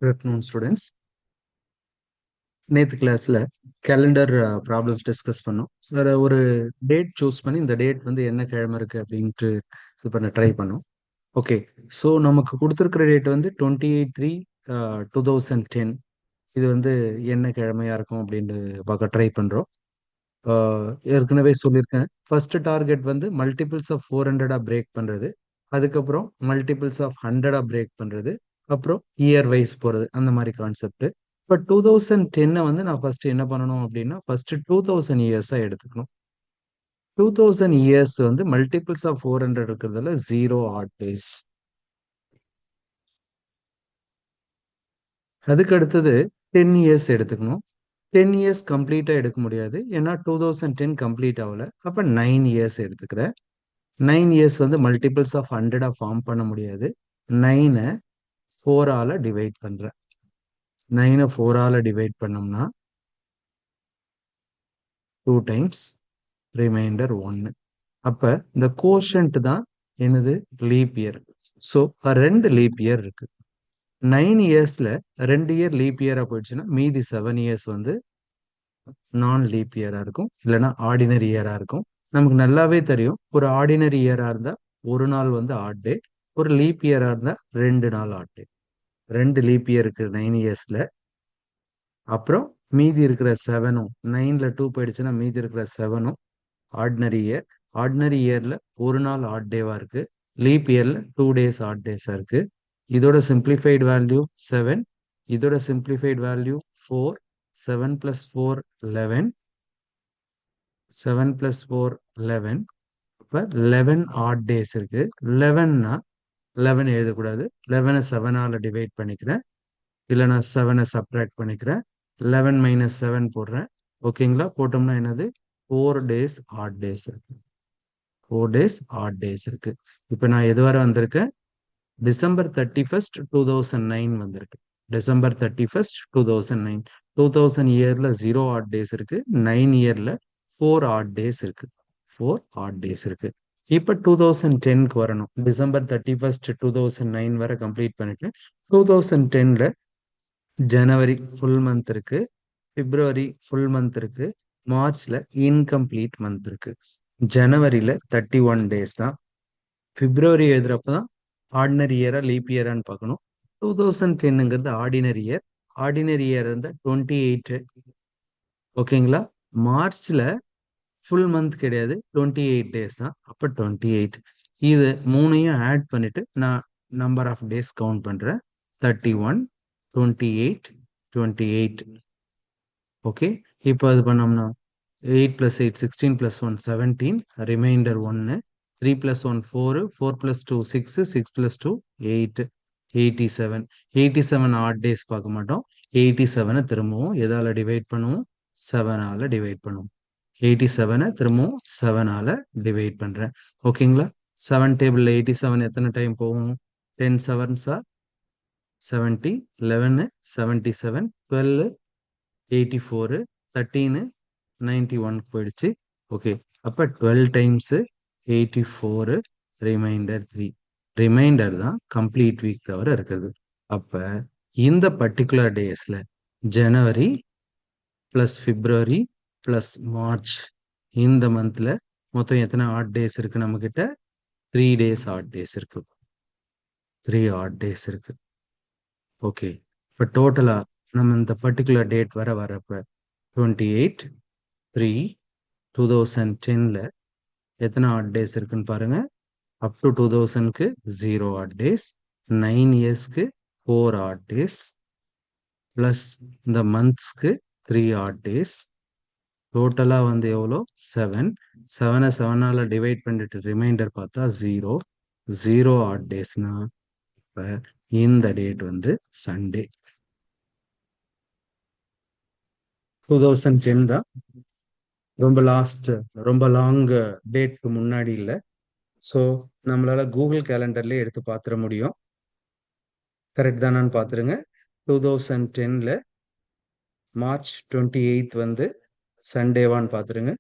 Good afternoon, students. நேத்து கிளாஸ்ல calendar problems discuss பண்ணோம். வேற ஒரு டேட் சூஸ் பண்ணி இந்த டேட் வந்து என்ன கிழமை இருக்கு அப்படின்ட்டு இது பண்ண ட்ரை பண்ணோம். ஓகே, ஸோ நமக்கு கொடுத்துருக்கிற டேட் வந்து 28/3/2010. இது வந்து என்ன கிழமையா இருக்கும் அப்படின்னு பார்க்க ட்ரை பண்றோம். ஏற்கனவே சொல்லியிருக்கேன், ஃபர்ஸ்ட் டார்கெட் வந்து மல்டிபிள்ஸ் ஆஃப் 400 பிரேக் பண்றது, அதுக்கப்புறம் மல்டிபிள்ஸ் ஆஃப் 100 பிரேக் பண்றது, அப்புறம் இயர் வைஸ் போறது, அந்த மாதிரி கான்செப்ட். இப்போ 2010 வந்து நான் ஃபர்ஸ்ட் என்ன பண்ணணும் அப்படின்னா, ஃபர்ஸ்ட் 2000 இயர்ஸா எடுத்துக்கணும். 2000 இயர்ஸ் வந்து மல்டிபிள்ஸ் ஆஃப் 400 இருக்கிறதுல 0 ஆட் டேஸ். அதுக்கு அடுத்தது 10 இயர்ஸ் எடுத்துக்கணும். 10 இயர்ஸ் கம்ப்ளீட்டா எடுக்க முடியாது, ஏன்னா 2010 கம்ப்ளீட் ஆகல. அப்ப 9 இயர்ஸ் எடுத்துக்கிறேன். 9 இயர்ஸ் வந்து மல்டிபிள்ஸ் ஆஃப் 100 ஃபார்ம் பண்ண முடியாது. 9 4ஆல டிவைட் பண்றேன். 9 4ஆல டிவைட் பண்ணோம்னா 2 டைம்ஸ், ரிமைண்டர் 1. அப்ப இந்த கோஷன்ட் தான் என்னது, leap year. So 2 leap year இருக்கு. 9 இயர்ஸ்ல 2 இயர் லீப் இயரா போயிடுச்சுன்னா மீதி 7 இயர்ஸ் வந்து நான் லீப் இயரா இருக்கும், இல்லைன்னா ஆர்டினரி இயரா இருக்கும். நமக்கு நல்லாவே தெரியும், ஒரு ஆர்டினரி இயரா இருந்தா ஒரு நாள் வந்து ஆட் டே, ஒரு லீப் இயரா இருந்தா 2 நாள் ஆட் டே. 2 லீப் இயர் இருக்கு 9 இயர்ஸ்ல. அப்புறம் மீதி இருக்கிற 7ம், 9ல 2 போயிடுச்சுன்னா மீதி இருக்கிற 7ம் ஆர்டினரி இயர். ஆர்டினரி இயர்ல ஒரு நாள் ஆட் டேவா இருக்கு, லீப் இயர்ல 2 டேஸ் ஆட் டேஸா இருக்கு. இதோட சிம்பிளிஃபைடு வேல்யூ 7, இதோட சிம்பிளிஃபைடு வேல்யூ 4. 7 + 4 11. 7 + 4 11. இப்போ 11 ஆட் டேஸ் இருக்கு. 11னா 11 எழுதக்கூடாது, 11 7ஆல டிவைட் பண்ணிக்கிறேன், இல்லை நான் 7 சப்ட்ராக்ட் பண்ணிக்கிறேன். 11 - 7 போடுறேன். ஓகேங்களா? போட்டோம்னா என்னது, 4 டேஸ் ஆட் டேஸ் இருக்கு. 4 டேஸ் ஆட் டேஸ் இருக்கு. இப்போ நான் எது வரை வந்திருக்கேன், டிசம்பர் 31st 2009 வந்திருக்கு. December 31st 2009. 2000 இயர்ல 0 ஆட் டேஸ் இருக்கு, 9 இயர்ல 4 ஆட் டேஸ் இருக்கு. 4 ஆட் டேஸ் இருக்கு. இப்போ 2010க்கு வரணும். டிசம்பர் 31st 2009 வரை கம்ப்ளீட் பண்ணிட்டு 2010ல ஜனவரி ஃபுல் மந்த் இருக்கு, பிப்ரவரி ஃபுல் மந்த் இருக்கு, மார்ச்ல இன்கம்ப்ளீட் மந்த் இருக்கு. ஜனவரியில 31 டேஸ் தான். பிப்ரவரி எழுதுறப்பதான் ஆர்டினரி இயரா லீப் இயரான்னு பார்க்கணும். 2010ங்கிறது ஆர்டினரி இயர். ஆர்டினரி இயர் இருந்தா 28. ஓகேங்களா? மார்ச்ல ஃபுல் மந்த் கிடையாது, 28 டேஸ் தான். அப்ப 28. இது மூணையும் ஆட் பண்ணிட்டு நான் நம்பர் ஆஃப் டேஸ் கவுண்ட் பண்றேன். 31, 28, 28. ஓகே, இப்போ அது பண்ணோம்னா 8 + 8 16 + 1 17, ரிமைண்டர் 1. 3 + 1 4, 4 + 2 6, 6 + 2 8. 87. 87 ஆட் டேஸ் பார்க்க மாட்டோம். 87 திரும்பவும் எதால டிவைட் பண்ணுவோம், 7ஆல டிவைட் பண்ணுவோம். 87 திரும்பவும் 7ஆல டிவைட் பண்றேன். ஓகேங்களா? 7 டேபிள்ல 87 எத்தனை டைம் போகும்? 10 7s are 70, 11 77, 12 84, 13 91 போயிடுச்சு. ஓகே, அப்ப 12 டைம்ஸ் 84, ரிமைண்டர் 3. ரிமைண்டர் தான் கம்ப்ளீட் வீக் தவிர இருக்கிறது. அப்ப இந்த பர்டிகுலர் டேஸ்ல ஜனவரி பிளஸ் பிப்ரவரி பிளஸ் மார்ச், இந்த மந்த்ல மொத்தம் எத்தனை ஆட் டேஸ் இருக்கு நம்ம கிட்ட? 3 டேஸ் ஆட் டேஸ் இருக்கு. 3 ஆட் டேஸ் இருக்கு. ஓகே, இப்போ டோட்டலா நம்ம இந்த பர்டிகுலர் டேட் வரப்ப 28/3/2010ல எத்தனை ஆட் டேஸ் இருக்குன்னு பாருங்க. அப் டு 2000க்கு 0 ஆட் டேஸ், 9 இயர்ஸ்க்கு 4 ஆட் டேஸ், பிளஸ் இந்த மந்த்ஸ்க்கு 3 ஆட் டேஸ். டோட்டலா வந்து எவ்வளோ? 7. 7 7ஆல டிவைட் பண்ணிட்டு ரிமைண்டர் பார்த்தா 0. 0 ஆட் டேஸ்னா இப்ப இந்த டேட் வந்து சண்டே. 2010 தான். ரொம்ப லாங் டேட்க்கு முன்னாடி இல்லை. ஸோ நம்மளால கூகுள் கேலண்டர்லேயே எடுத்து பார்த்துட முடியும். கரெக்ட் தானான்னு பார்த்துருங்க. 2010ல மார்ச் 28 வந்து சண்டேவான்னு பார்த்துருங்க.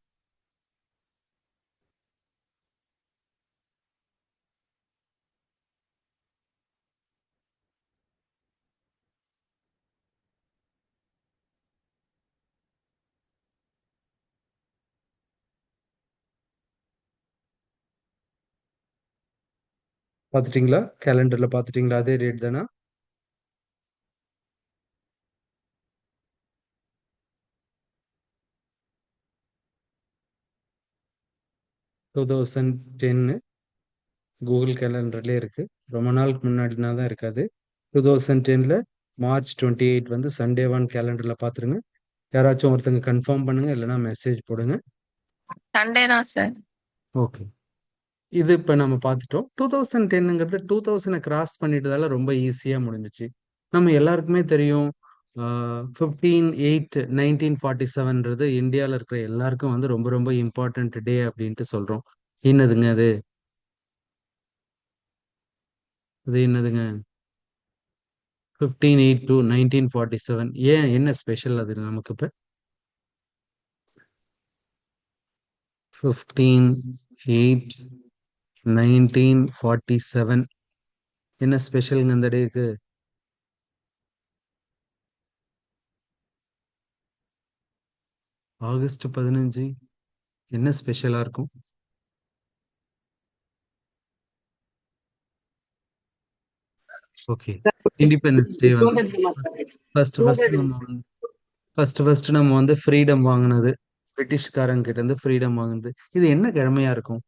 பார்த்துட்டீங்களா? கேலண்டர்ல பார்த்துட்டீங்களா? அதே டேட் தானா? 2010 கூகுள் கேலண்டர்லேயே இருக்கு. ரொம்ப நாளுக்கு முன்னாடினா தான் இருக்காது. 2010ல மார்ச் 28 வந்து சண்டேவான் கேலண்டர்ல பார்த்துருங்க. யாராச்சும் ஒருத்தங்க கன்ஃபார்ம் பண்ணுங்க, இல்லைன்னா மெசேஜ் போடுங்க. சண்டே தான் சார். ஓகே, இது இப்போ நம்ம பார்த்துட்டோம். 2010ங்கிறது 2000 கிராஸ் பண்ணிட்டதால ரொம்ப ஈஸியாக முடிஞ்சிச்சு. நம்ம எல்லாருக்குமே தெரியும் 15/8/1947ன்றது இந்தியாவில் இருக்கிற எல்லாருக்கும் வந்து ரொம்ப ரொம்ப இம்பார்ட்டன்ட் டே அப்படின்ட்டு சொல்கிறோம். என்னதுங்க அது? அது என்னதுங்க? 15/8/1947. ஏன், என்ன ஸ்பெஷல் அது நமக்கு இப்போ? 15/8/1947 என்ன ஸ்பெஷலுங்க இந்த டேக்கு? ஆகஸ்ட் 15 என்ன ஸ்பெஷலா இருக்கும்? ஓகே, இண்டிபெண்டன்ஸ் டே வந்து ஃபர்ஸ்ட் நம்ம வந்து ஃப்ரீடம் வாங்கினது, பிரிட்டிஷ்காரங்க கிட்ட இருந்து ஃப்ரீடம் வாங்கினது. இது என்ன கிழமையா இருக்கும்?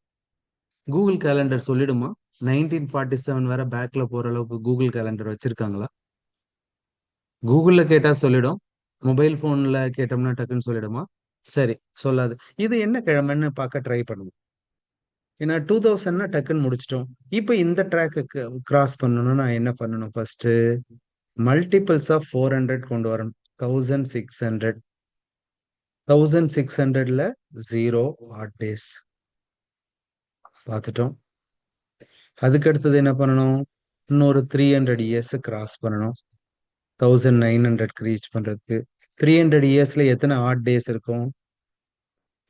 Google calendar சொல்லிடுமா? 1947 வரை பேக்ல போற அளவுக்கு கூகுள் கேலண்டர் வச்சிருக்காங்களா? கூகுள்ல கேட்டா சொல்லிடும், மொபைல் போன்ல கேட்டோம்னா டக்குன்னு சொல்லிடுமா? சரி, சொல்லாது. இது என்ன கிழமைன்னு பார்க்க ட்ரை பண்ணுவோம். ஏன்னா 2000 டக்குன்னு முடிச்சிட்டோம். இப்போ இந்த ட்ராக்கு கிராஸ் பண்ணணும்னா நான் என்ன பண்ணணும்? ஃபர்ஸ்ட் மல்டிபிள்ஸ் ஆஃப் 400 கொண்டு வரணும். 1600. 1600ல 0 ஆட் டேஸ் பார்த்துட்டோம். அதுக்கு அடுத்தது என்ன பண்ணணும்? இன்னொரு 300 இயர்ஸ் கிராஸ் பண்ணணும் 1900 ரீச் பண்றதுக்கு. 300 இயர்ஸ்ல எத்தனை ஆட் டேஸ் இருக்கும்?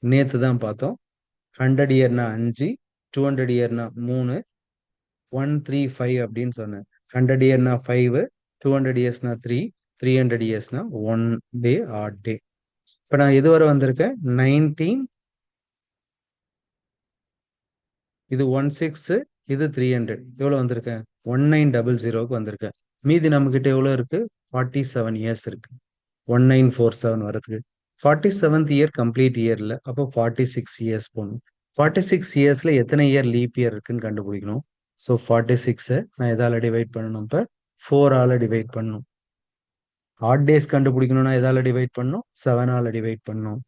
நேத்து தான் பார்த்தோம். 100 இயர்னா 5, 200 இயர்னா 3, 135 அப்படின்னு சொன்னேன். 100 இயர்னா 5, 200 இயர்ஸ்னா 3, 300 இயர்ஸ்னா 1 டே ஆட் டே. இப்போ நான் எதுவரை வந்திருக்கேன்? 19, இது 16, இது 300. எவ்வளோ வந்திருக்கேன்? 1900க்கு வந்திருக்கேன். மீதி நம்ம கிட்ட எவ்வளோ இருக்கு? 47 இயர்ஸ் இருக்கு 1947 வரதுக்கு. 47th இயர் கம்ப்ளீட் இயர்ல, அப்போ 46 இயர்ஸ் போகணும். 46 இயர்ஸ்ல எத்தனை இயர் லீப் இயர் இருக்குன்னு கண்டுபிடிக்கணும். ஸோ 46 நான் எதால டிவைட் பண்ணணும்? இப்போ 4ஆல டிவைட் பண்ணணும். ஆட் டேஸ் கண்டுபிடிக்கணும்னா எதால டிவைட் பண்ணணும்? 7ஆல டிவைட் பண்ணணும்.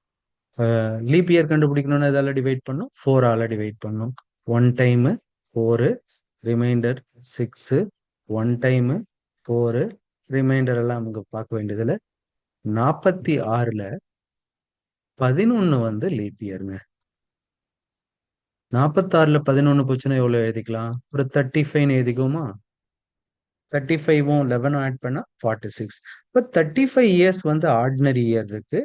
லீப் இயர் கண்டுபிடிக்கணும்னா எதால டிவைட் பண்ணும்? 4ஆல டிவைட் பண்ணும். 1 டைம் 4, ரிமைண்டர் 6, 1 டைம் 4, ரிமைண்டர் எல்லாம் நமக்கு பார்க்க வேண்டியதுல 46ல 11 வந்து லீப் இயருங்க. 46ல 11 போச்சுன்னா எவ்வளவு எழுதிக்கலாம்? ஒரு 35 எழுதிக்குமா? 35ம் 11 ஆட் பண்ணா 46. இப்போ 35 இயர்ஸ் வந்து ஆர்டினரி இயர் இருக்கு,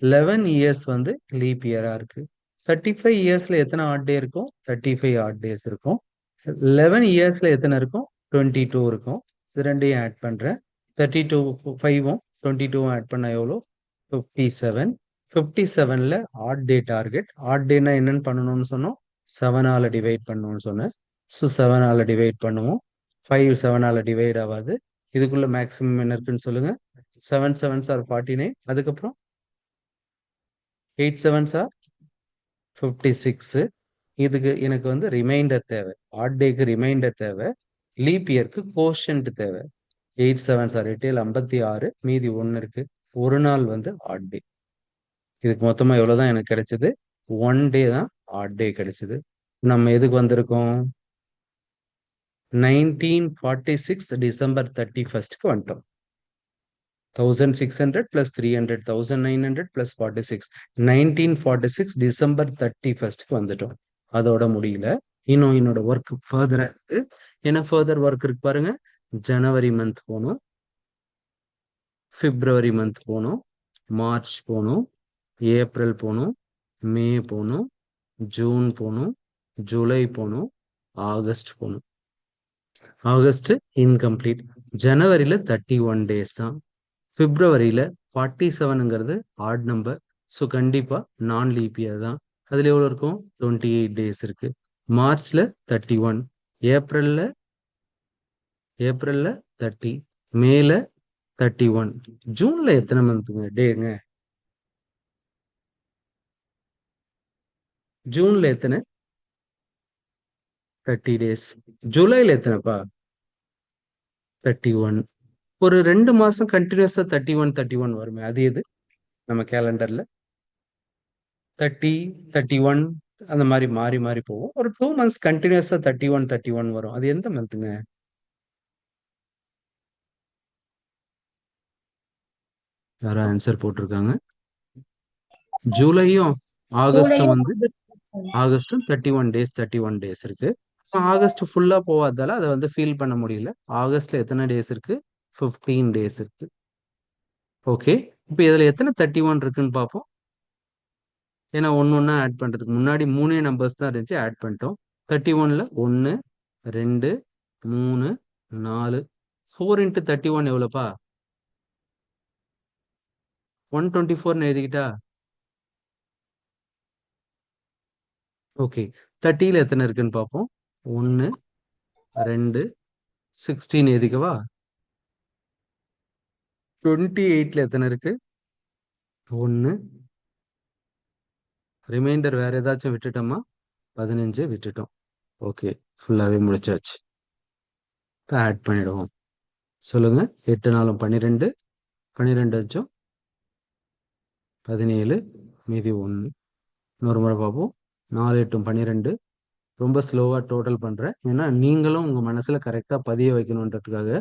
11 இயர்ஸ் வந்து லீப் இயரா இருக்கு. 35 இயர்ஸ்ல எத்தனை ஆட் டே இருக்கும்? 35 ஆட் டேஸ் இருக்கும். 11 இயர்ஸ்ல எத்தனை இருக்கும்? 22 இருக்கும். இது ரெண்டையும் ஆட் பண்றேன். 32 5ம் 22ம் ஆட் பண்ணா எவ்வளோ? 57. 57ல ஆட் டே டார்கெட். ஆட் டேனா என்னன்னு பண்ணணும்னு சொன்னோம்? 7ஆல டிவைட் பண்ணணும்னு சொன்னேன். ஸோ 7ஆல டிவைட் பண்ணுவோம். 5 7ஆல டிவைட் ஆகாது. இதுக்குள்ள மேக்ஸிமம் என்ன இருக்குன்னு சொல்லுங்க? 7 7s are 49. அதுக்கப்புறம் 8 7s are 56. இதுக்கு எனக்கு வந்து ரிமைண்டர் தேவை. ஆட் டேக்கு ரிமைண்டர் தேவை. லீப் இயர்க்கு கோஷன்ட் தேவை. 8 7s are 8, 56, மீதி 1 இருக்கு. ஒரு நாள் வந்து ஆட் டே. இதுக்கு மொத்தமா எவ்வளவுதான் எனக்கு கிடைச்சது? 1 டே தான் ஆட் டே கிடைச்சது. நம்ம எதுக்கு வந்திருக்கோம்? 1946 டிசம்பர் 31க்கு வந்துட்டோம். 1600 பிளஸ் 300, 1900 பிளஸ் 46, 1946 டிசம்பர் 31க்கு வந்துட்டோம். அதோட முடியல. இன்னும் என்னோட ஒர்க் ஃபர்தரா இருக்கு. என்ன ஃபர்தர் ஒர்க் இருக்கு பாருங்க. ஜனவரி மந்த் போகணும், பிப்ரவரி மந்த் போகணும், மார்ச் போகணும், ஏப்ரல் போகணும், மே போகணும், ஜூன் போகணும், ஜூலை போகணும், ஆகஸ்ட் போகணும். August incomplete. ஜனவரியில 31 டேஸ் தான். பிப்ரவரியில 47ங்கிறது ஆட் நம்பர். ஸோ கண்டிப்பா நான் லீப் இயர் தான். அதுல எவ்வளவு இருக்கும்? 28 டேஸ் இருக்கு. மார்ச்ல 31, ஏப்ரல்ல ஏப்ரல்ல 30, மேல 31, ஜூன்ல எத்தனை மந்த்துங்க டேங்க? ஜூன்ல எத்தனை? 30 டேஸ். ஜூலைல எத்தனைப்பா? 31. ஒரு 2 மாசம் கண்டினியூஸா 31 வருமே, அது எது நம்ம கேலண்டர்ல? 30, 31 அந்த மாதிரி மாறி மாறி போகும். ஒரு 2 months கண்டினியூஸா 31 வரும், அது எந்த மந்த்துங்க? யாரும் ஆன்சர் போட்டிருக்காங்க? ஜூலையும் ஆகஸ்டும் ஜூலையும் ஆகஸ்டும் 31 டேஸ் இருக்கு. ஆகஸ்ட் ஃபுல்லா போவாதால அதை வந்து ஃபீல் பண்ண முடியல. ஆகஸ்ட்ல எத்தனை டேஸ் இருக்கு? 15 டேஸ் இருக்கு. ஓகே, இப்போ இதுல எத்தனை 31 இருக்குன்னு பார்ப்போம். ஏன்னா ஒன்னொன்னா ஆட் பண்றதுக்கு முன்னாடி 3 நம்பர்ஸ் தான் இருந்துச்சு, ஆட் பண்ணிட்டோம். 31ல 1, 2, 3, 4. 4 × 31 எவ்வளோப்பா? 124ன்னு எழுதிக்கிட்டா? ஓகே, 30ல எத்தனை இருக்குன்னு பார்ப்போம். 1, 2, 16 எழுதிக்கவா? 28ல எத்தனை இருக்கு? 1. ரிமைண்டர் வேற ஏதாச்சும் விட்டுட்டோமா? 15 விட்டுட்டோம். ஓகே, ஃபுல்லாவே முடிச்சாச்சு. இப்போ ஆட் பண்ணிடுவோம். சொல்லுங்க. 8 4 12, 12 அச்சும் 17, மீதி 1. இன்னொரு முறை பார்ப்போம். 4 8 12. ரொம்ப ஸ்லோவா டோட்டல் பண்றேன், ஏன்னா நீங்களும் உங்க மனசுல கரெக்டா பதிய வைக்கணுன்றதுக்காக.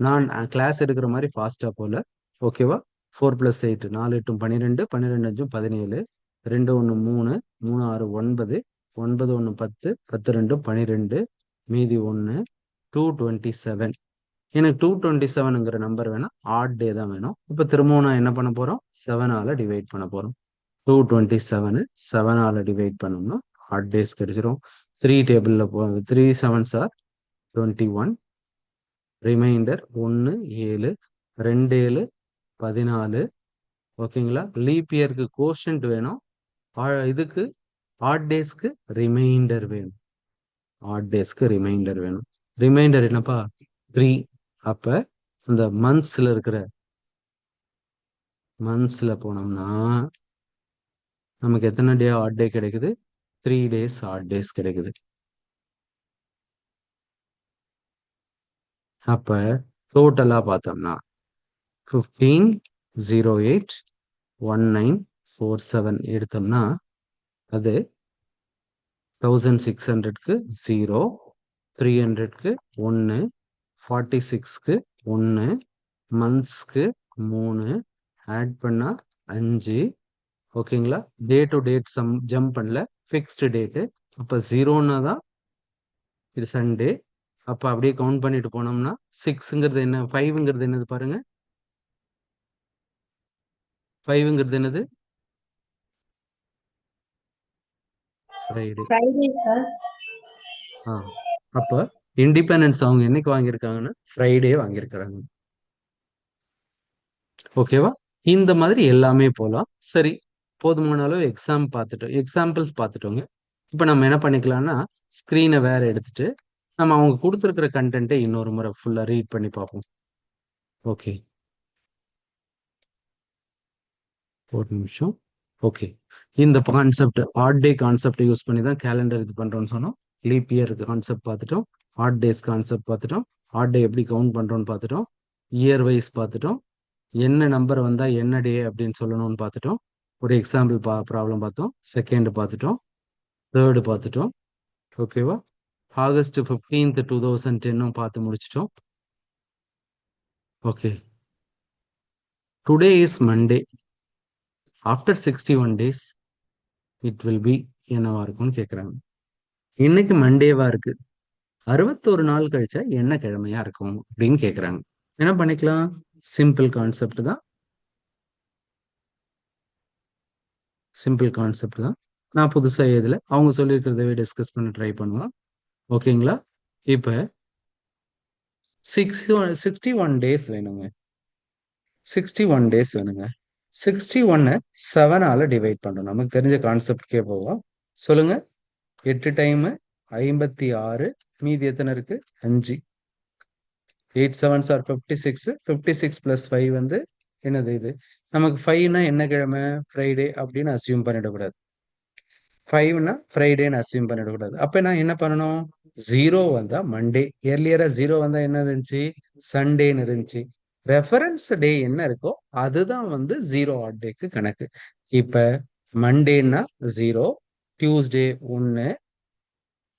நான் கிளாஸ் எடுக்கிற மாதிரி ஃபாஸ்டா போல. ஓகேவா? 4 + 8 4 8 12, 12 அஞ்சும் 17, 2 1 3, 3 6 9, 9 1 10, 10 2 12, மீதி 1, 227. எனக்கு 227ங்கிற நம்பர் வேணாம், ஆட் டே தான் வேணும். இப்போ திரும்பவும் நான் என்ன பண்ண போறோம்? 7ஆல டிவைட் பண்ண போறோம். 227 7ஆல டிவைட் பண்ணோம்னா ஆட் டேஸ் கிடைச்சிரும். 3 டேபிள்ல 3 7s are 21. ரிமைண்டர் 1 7, 2 7 14. ஓகேங்களா? லீப் இயருக்கு கோஷன்ட் வேணும், இதுக்கு ஆட் டேஸ்க்கு ரிமைண்டர் வேணும். ஆட் டேஸ்க்கு ரிமைண்டர் வேணும். ரிமைண்டர் என்னப்பா? 3. அப்ப இந்த மந்த்ஸ்ல போனோம்னா நமக்கு எத்தனை டே ஆட் டே கிடைக்குது? 3 days ஆட் டேஸ் கிடைக்குது. அப்ப டோட்டலா பார்த்தோம்னா 15 08 1947 எடுத்தோம்னா அது 1600க்கு 0, 300க்கு 1, 46க்கு 1, மந்த்ஸ்க்கு 3, ஆட் பண்ணா 5. ஓகேங்களா? டே டு டேட் ஜம்ப் பண்ணல, ஃபிக்ஸ்டு டேட்டு. அப்போ 0ன்னா தான் இது சண்டே. அப்போ அப்படியே கவுண்ட் பண்ணிட்டு போனோம்னா 6ங்கிறது என்ன? 5ங்கிறது என்னது பாருங்க? 5ங்கிறது என்னது? ஃப்ரைடே. சார். அப்போ இண்டிபெண்டன்ஸ் அவங்க என்னைக்கு வாங்கியிருக்காங்கன்னா ஃப்ரைடே வாங்கியிருக்கிறாங்க. ஓகேவா? இந்த மாதிரி எல்லாமே போலாம். சரி, போதுமான அளவு எக்ஸாம்பிள்ஸ் பார்த்துட்டோங்க. இப்போ நம்ம என்ன பண்ணிக்கலாம்னா ஸ்க்ரீனை வேற எடுத்துட்டு நம்ம அவங்க கொடுத்துருக்கிற கண்டென்ட்டை இன்னொரு முறை ஃபுல்லா ரீட் பண்ணி பார்ப்போம். ஓகே, ஒரு நிமிஷம். ஓகே, இந்த கான்செப்ட் ஆட் டே கான்செப்ட் யூஸ் பண்ணி தான் கேலண்டர் இது பண்றோம்னு சொன்னோம். லீப் இயர் கான்செப்ட் பார்த்துட்டோம், ஆட் டேஸ் கான்செப்ட் பார்த்துட்டோம், ஆட் டே எப்படி கவுண்ட் பண்றோம்னு பார்த்துட்டோம், இயர் வைஸ் பார்த்துட்டோம், என்ன நம்பர் வந்தா என்ன டே அப்படின்னு சொல்லணும்னு பார்த்துட்டோம், ஒரு எக்ஸாம்பிள் ப்ராப்ளம் பார்த்தோம், செகண்ட் பார்த்துட்டோம், தேர்டு பார்த்துட்டோம். ஓகேவா? ஆகஸ்ட் 15th 2010 பார்த்து முடிச்சிட்டோம். Okay, today is Monday. After 61 days it will be என்னவா இருக்கும்னு கேட்குறாங்க. இன்னைக்கு மண்டேவா இருக்கு, 61 நாள் கழிச்சா என்ன கிழமையா இருக்கும் அப்படின்னு கேட்குறாங்க. என்ன பண்ணிக்கலாம்? சிம்பிள் கான்செப்ட் தான், சிம்பிள் கான்செப்ட் தான். நான் புதுசா எதுல அவங்க சொல்லியிருக்கிறதவே டிஸ்கஸ் பண்ண ட்ரை பண்ணுவோம். ஓகேங்களா? இப்ப 61 days வேணுங்க. 61 days வேணுங்க. 61 7ஆல டிவைட் பண்றோம். நமக்கு தெரிஞ்ச கான்செப்ட்கே போவோம். சொல்லுங்க. 8 டைம் 56, மீதி எத்தனை இருக்கு? 5. 8 7s are 56. 56 plus 5 வந்து என்னது இது? நமக்கு 5னா என்ன கிழமை? ஃப்ரைடே அப்படின்னு அசியூம் பண்ணிடக்கூடாது. 5னா ஃப்ரைடேன்னு அசியூம் பண்ணிடக்கூடாது. அப்ப நான் என்ன பண்ணணும்? 0 வந்தா மண்டே. ஏர்லியரா 0 வந்தா என்ன இருந்துச்சு? சண்டேன்னு இருந்துச்சு. ரெஃபரன்ஸ் டே என்ன இருக்கோ அதுதான் வந்து 0 ஆட் டேக்கு கணக்கு. இப்ப மண்டேன்னா 0, டியூஸ்டே 1,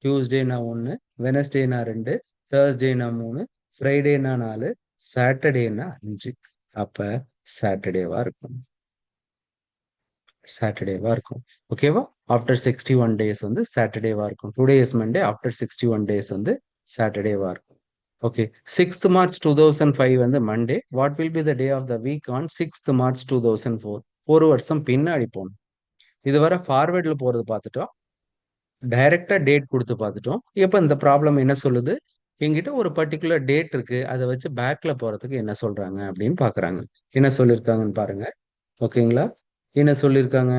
டியூஸ்டேனா 1, வெனஸ்டேனா 2, தேர்ஸ்டேனா 3, ஃப்ரைடேனா 4, சாட்டர்டேனா 5. அப்ப சாட்டர்டேவா இருக்கும். சாட்டர்டேவா இருக்கும். ஓகேவா? ஆஃப்டர் 61 டேஸ் வந்து சாட்டர்டேவா இருக்கும். Today is Monday. After 61 days வந்து சாட்டர்டேவா இருக்கும். ஓகே. 6th March 2005 வந்து Monday. What will be the day of the week on 6th March 2004? ஒரு வருஷம் பின்னாடி போகணும். இதுவரை ஃபார்வேர்ட்ல போறது பார்த்துட்டோம். டைரக்டா டேட் கொடுத்து பார்த்துட்டோம். இப்ப இந்த ப்ராப்ளம் என்ன சொல்லுது? என்கிட்ட ஒரு பர்டிகுலர் டேட் இருக்கு. அதை வச்சு பேக்ல போறதுக்கு என்ன சொல்றாங்க அப்படின்னு பாக்குறாங்க. என்ன சொல்லியிருக்காங்கன்னு பாருங்க. ஓகேங்களா? என்ன சொல்லியிருக்காங்க?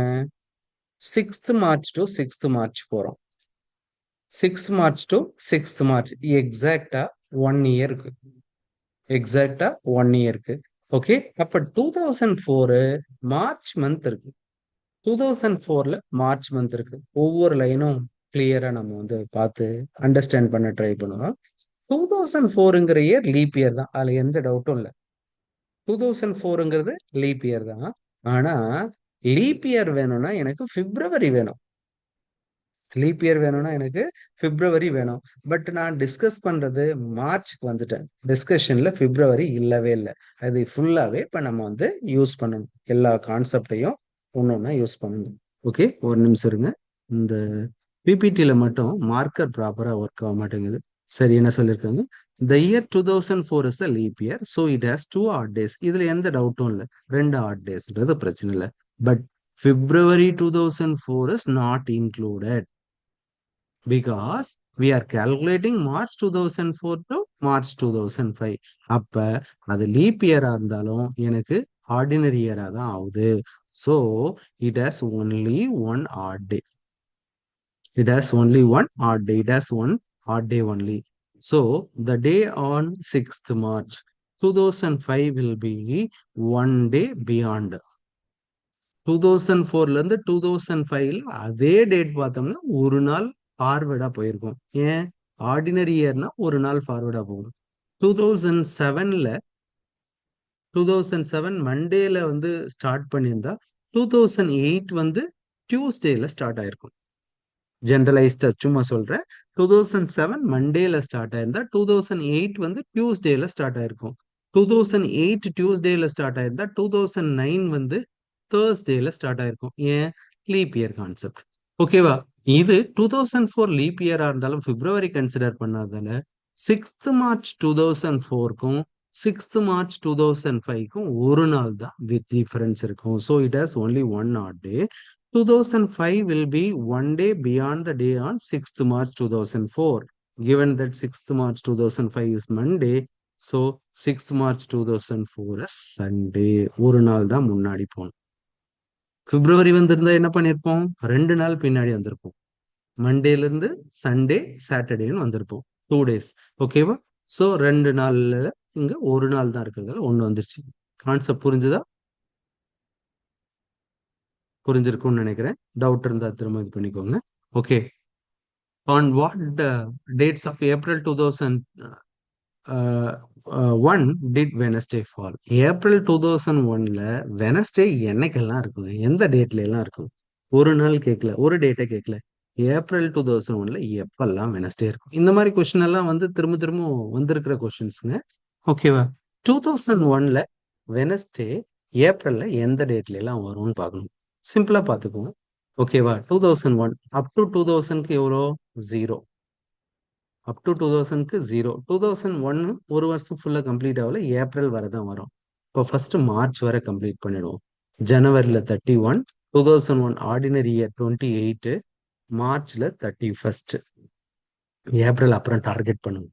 6th March to 6th March போறோம். 6th March to 6th March எக்ஸாக்டா 1 இயருக்கு. எக்ஸாக்டா 1 இயருக்கு. ஓகே. அப்ப 2004 மார்ச் மந்த் இருக்கு. 2004ல மார்ச் மந்த் இருக்கு. ஒவ்வொரு லைனும் கிளியரா நம்ம வந்து பார்த்து அண்டர்ஸ்டாண்ட் பண்ண ட்ரை பண்ணுவோம். 2004ங்கிற இயர் லீப் இயர் தான். அதுல எந்த டவுட்டும் இல்லை. 2004ங்கிறது லீப் இயர் தான். ஆனா லீப் இயர் வேணும்னா எனக்கு பிப்ரவரி வேணும். லீப் இயர் வேணும்னா எனக்கு பிப்ரவரி வேணும். பட் நான் டிஸ்கஸ் பண்றது மார்ச்சுக்கு வந்துட்டேன். டிஸ்கஷன்ல பிப்ரவரி இல்லவே இல்லை. அது ஃபுல்லாவே இப்ப நம்ம வந்து யூஸ் பண்ணணும். எல்லா கான்செப்டையும் ஒன்னொன்னா யூஸ் பண்ணணும். ஓகே, ஒரு நிமிஷம் இருங்க. இந்த பிபிடியில மட்டும் மார்க்கர் ப்ராப்பரா ஒர்க் ஆக மாட்டேங்குது. சரி, என்ன சொல்லியிருக்காங்க? The year 2004 is a leap year, so it has 2 odd days. இதுல எந்த டவுட்டும் இல்லை. 2 odd daysன்றது பிரச்சனை இல்லை. But February 2004 is not included because we are calculating March 2004 to March 2005. அப்ப அது லீப் இயரா இருந்தாலும் எனக்கு ஆர்டினரி இயரா தான் ஆகுது. So it has only one odd day. It has only one odd day. It has one odd day only. So the day on 6th March 2005 will be one day beyond. 2004ல இருந்து 2005ல அதே date பார்த்தோம்னா ஒரு நாள் ஃபார்வர்டா போயிருக்கும். ஏன்? Ordinary இயர்னா ஒரு நாள் ஃபார்வர்டா போகும். 2007 மண்டேல வந்து ஸ்டார்ட் பண்ணியிருந்தா 2008 வந்து டியூஸ்டேல ஸ்டார்ட் ஆயிருக்கும். ஜென்ரலைஸ்டா சும்மா சொல்றேன். 2007 மண்டேல ஸ்டார்ட் ஆயிருந்தா 2008 வந்து டியூஸ்டேல ஸ்டார்ட் ஆயிருக்கும். 2008 டியூஸ்டேல ஸ்டார்ட் ஆயிருந்தா 2009 வந்து தேர்ஸ்டேல ஸ்டார்ட் ஆயிருக்கும். ஏன்? Leap year concept. ஓகேவா? இது 2004 லீப் இயரா இருந்தாலும் பிப்ரவரி கன்சிடர் பண்ணாதால 6th March 2004க்கும் 6th March 2005க்கும் ஒரு நாள் தான் வித் டிஃபரன்ஸ் இருக்கும். So it has only one odd day. 2005 will be one day beyond the day on 6th March 2004. Given that 6th March 2005 is Monday, so 6th March 2004 is Sunday. ஒரு நாள் தான் முன்னாடி போகணும். பிப்ரவரி வந்திருந்தா என்ன பண்ணிருப்போம்? 2 நாள் பின்னாடி வந்திருப்போம். மண்டேல இருந்து சண்டே சாட்டர்டேன்னு வந்திருப்போம். 2 days. ஓகேவா? ஸோ 2 நாள்ல இங்க ஒரு நாள் தான் இருக்கிறதால ஒன்று வந்துருச்சு. கான்செப்ட் புரிஞ்சுதா? புரிஞ்சிருக்கும்னு நினைக்கிறேன். டவுட் இருந்தா திரும்ப இது பண்ணிக்கோங்க. Okay. On what dates of April 2001 did Wednesday fall? April 2001ல வெனஸ்டே என்னைக்கெல்லாம் இருக்குங்க? எந்த டேட்ல எல்லாம் இருக்கும்? ஒரு நாள் கேட்கல, ஒரு டேட்டை கேட்கல. ஏப்ரல் 2001ல எப்பெல்லாம் வெனஸ்டே இருக்கும்? இந்த மாதிரி கொஸ்டின் எல்லாம் வந்து திரும்ப திரும்ப வந்திருக்கிற கொஸ்டின்ஸுங்க. ஓகேவா? 2001ல வெனஸ்டே ஏப்ரல்ல எந்த டேட்ல எல்லாம் வரும்னு பார்க்கணும். சிம்பிளா பார்த்துக்குவோம். ஓகேவா? 2001 அப் டு 2000க்கு எவ்வளோ? 0. Up to 2000க்கு 0. 2001 ஒரு வருஷம் ஃபுல்லா கம்ப்ளீட் ஆகல. ஏப்ரல் வரை தான் வரும். இப்போ ஃபர்ஸ்ட் மார்ச் வரை கம்ப்ளீட் பண்ணிடுவோம். ஜனவரில 31, 2001 ஆர்டினரி இயர் 28, மார்ச்ல 31. ஏப்ரல் அப்புறம் டார்கெட் பண்ணுவோம்.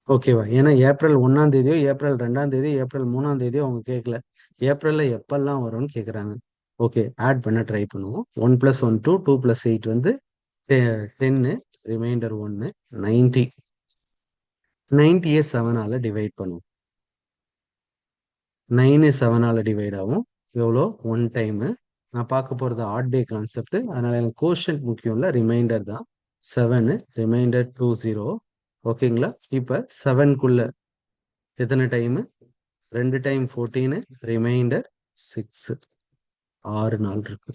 ஓகேவா? ஏன்னா ஏப்ரல் 1ஆம் தேதியோ ஏப்ரல் 2ஆம் தேதியோ ஏப்ரல் 3ஆம் தேதியோ அவங்க கேட்கல. ஏப்ரல்ல எப்பெல்லாம் வரும்னு கேட்குறாங்க. ஓகே, ஆட் பண்ண ட்ரை பண்ணுவோம். 1 + 1 2, 2 + 8 வந்து 10, ரிமைண்டர் 1 90. 90 7ஆல டிவைட் பண்ணுவோம். 9 7ஆல டிவைட் ஆகும். எவ்வளோ? 1 டைமு. நான் பார்க்க போகிறது ஆட் டே கான்செப்ட். அதனால எனக்கு கோஷன்ட் முக்கியம் இல்லை, ரிமைண்டர் தான். 7 ரிமைண்டர் 20. ஓகேங்களா? இப்போ 7க்குள்ள எத்தனை டைமு? 2 time 14 reminder 6. 6 நாள் இருக்கு.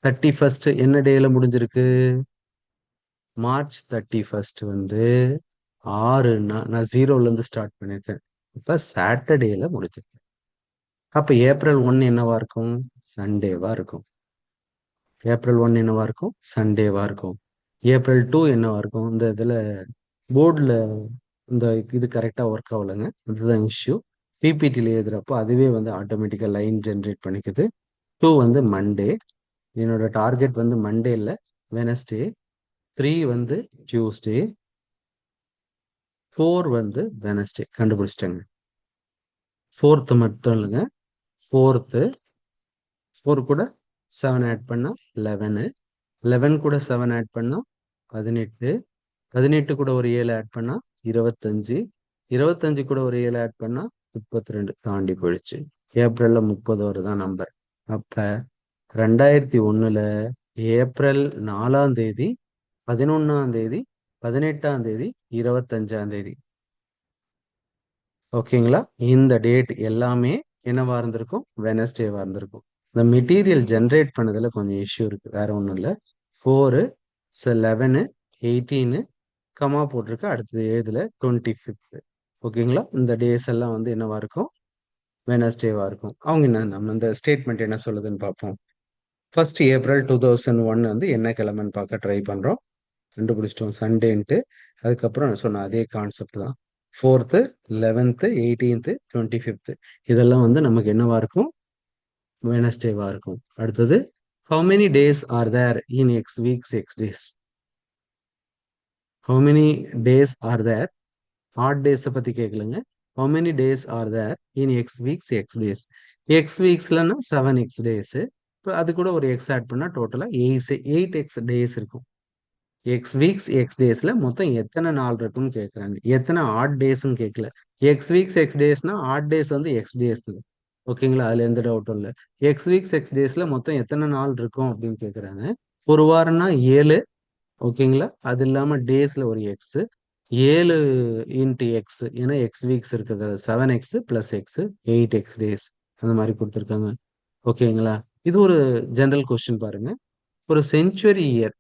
31 என்ன டேல முடிஞ்சிருக்கு? மார்ச் 31 வந்து 6 நான் 0ல இருந்து ஸ்டார்ட் பண்ணியிருக்கேன். இப்போ சாட்டர்டேல முடிஞ்சிருக்கு. அப்ப ஏப்ரல் 1 என்னவா இருக்கும்? சண்டேவா இருக்கும். ஏப்ரல் 1 என்னவா இருக்கும்? சண்டேவா இருக்கும். ஏப்ரல் 2 என்னவா இருக்கும்? இந்த இதுல போர்டில் இந்த இது கரெக்டாக ஒர்க் ஆகலைங்க, இதுதான் இஷ்யூ. பிபிடியில் எழுதுறப்போ அதுவே வந்து ஆட்டோமேட்டிக்காக லைன் ஜென்ரேட் பண்ணிக்குது. 2 வந்து மண்டே. என்னோட டார்கெட் வந்து மண்டே இல்லை, வெனஸ்டே. 3 வந்து டியூஸ்டே. 4 வந்து வெனஸ்டே. கண்டுபிடிச்சிட்டேங்க. 4th மட்டும் இல்லைங்க. 4th 4 கூட 7 ஆட் பண்ணா 11. 11 கூட 7 ஆட் பண்ணா 18. 18 கூட ஒரு 7 ஆட் பண்ணா 25. 25 கூட ஒரு 7 ஆட் பண்ணா 32 தாண்டி போயிடுச்சு. ஏப்ரல்ல 30 வருதான் நம்பர். அப்ப 2001ல ஏப்ரல் 4ஆம் தேதி, 11ஆம் தேதி, 18ஆம் தேதி, 25ஆம் தேதி. ஓகேங்களா? இந்த டேட் எல்லாமே என்னவா இருந்திருக்கும்? வெனஸ்டேவா இருந்திருக்கும். இந்த மெட்டீரியல் ஜென்ரேட் பண்ணதுல கொஞ்சம் இஷ்யூ இருக்கு, வேற ஒன்றும் இல்லை. 4 11 18 கமா போட்டிருக்கு, அடுத்தது எழுதல 25. ஓகேங்களா? இந்த டேஸ் எல்லாம் வந்து என்னவா இருக்கும்? வெனஸ்டேவா இருக்கும். அவங்க என்ன நம்ம இந்த ஸ்டேட்மெண்ட் என்ன சொல்லுதுன்னு பார்ப்போம். ஃபர்ஸ்ட் ஏப்ரல் 2001 வந்து என்ன கிழமைன்னு பார்க்க ட்ரை பண்றோம். கண்டுபிடிச்சிட்டோம், சண்டேன்ட்டு. அதுக்கப்புறம் நான் சொன்ன அதே கான்செப்ட் தான். 4th 11th 18th 25th இதெல்லாம் வந்து நமக்கு என்னவா இருக்கும்? வெனஸ்டேவா இருக்கும். அடுத்தது how many days are there in x weeks x days? how many days are there? odd days பத்தி கேட்கலங்க. how many days are there in x weeks x days? x weeksலன்னா 7x days. இப்போ அது கூட ஒரு x ஆட் பண்ணா டோட்டலா 8x days இருக்கும். X weeks X டேஸ்ல மொத்தம் எத்தனை நாள் இருக்குன்னு கேட்குறாங்க. எத்தனை ஆட் டேஸ்ன்னு கேட்கல. எக்ஸ் வீக்ஸ் எக்ஸ் டேஸ்னா ஆட் டேஸ் வந்து எக்ஸ் டேஸ். ஓகேங்களா? அதுல எந்த டவுட்டும் இல்லை. எக்ஸ் வீக்ஸ் எக்ஸ் டேஸ்ல மொத்தம் எத்தனை நாள் இருக்கும் அப்படின்னு கேட்குறாங்க. ஒரு வாரம்னா 7. ஓகேங்களா? அது இல்லாம டேஸ்ல ஒரு எக்ஸ். 7 இன்ட்டு எக்ஸ், ஏன்னா எக்ஸ் வீக்ஸ் இருக்குது, 7x + x 8x டேஸ் அந்த மாதிரி கொடுத்துருக்காங்க. ஓகேங்களா? இது ஒரு ஜெனரல் கொஸ்டின் பாருங்க. ஒரு செஞ்சுரி இயர்